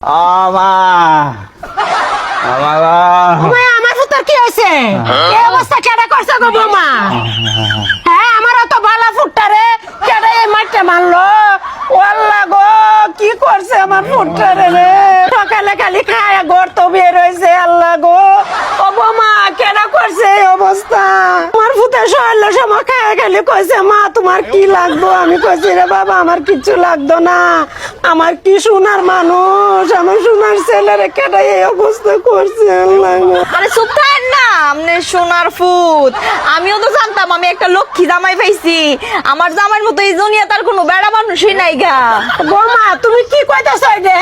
আমা আমা আমার ফুটার কি হয়েছে? এই অবস্থা কেডা করছে গো বৌমা? হ্যাঁ, আমারও তো বালা ফুটটারে কেডা এই মারতে মারলো? ওয়াল্লা গো, কি করছে আমার ফুটটারে রে? সকালে খালি খায় ঘর তো বের হয়েছে। আল্লাহ গো, ও বৌমা কেডা করছে এই অবস্থা? আমার ফুটে শরীর সময় খায় খালি কইছে, মা তোমার কি লাগবো? আমি কইছি রে বাবা, আমার কিচ্ছু লাগতো না। আমার কি সোনার মানুষ, আমার সোনার ছেলেরে কেডা এই অবস্থা করছে? আল্লাহ গো। আরে চুপ থাকেন না, আমনে সোনার ফুত। আমিও তো জানতাম আমি একটা লক্ষ্মী জামাই পাইছি। আমার জামাইয়ের মতো এই দুনিয়া তার কোনো বেড়া মানুষই নাই গা। বৌমা তুমি কি কইতাছ রে?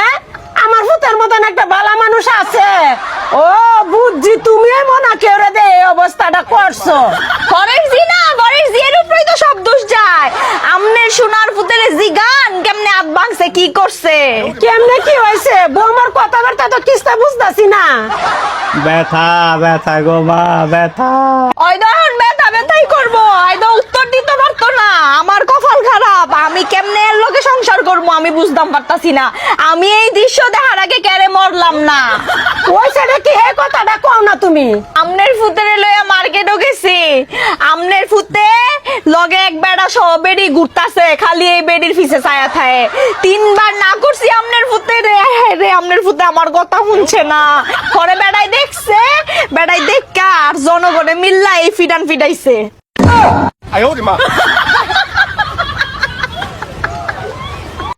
আমার ফুতের মতন একটা বালা মানুষ আছে? ও বুঝছি, তুমি মনে কেউরে দে এই অবস্থাটা করছো। ঘরের জি না, ঘরের জি এর উপরেই তো সব দোষ যায়। আমনের সোনার ফুতের জিগান কেমনে হাত ভাঙছে, কি করছে? কেমনে কি হয়েছে? বৌমার কথাবার্তা তো কিস্তা বুঝতাছি না। ব্যথা ব্যথা গো মা, ব্যথা। ওই ধরুন ব্যথা ব্যথাই করবো, আইদা উত্তর দিতে পারতো না। আমার কপাল খারাপ, আমি কেমনে এর লোকে সংসার করবো আমি বুঝতাম পারতাছি না। আমি এই দৃশ্য দেখার আগে কেড়ে মরলাম না। ওই ছেলে কি এই কথাটা কও না তুমি? আমনের ফুতেরে লইয়া মার্কেটও গেছি। আমনের ফুতে লগে এক বেড়া সহ বেড়ি ঘুরতাছে, খালি এই বেড়ির পিছে ছায়া থায়ে। 3 বার না করছি আমনের ফুতে রে, আমনের ফুতে আমার কথা শুনছে না। পরে বেড়াই দেখছে, বেড়াই দেখা আর জনগণে মিল্লা এই ফিডান ফিডাইছে।哎呦我的妈！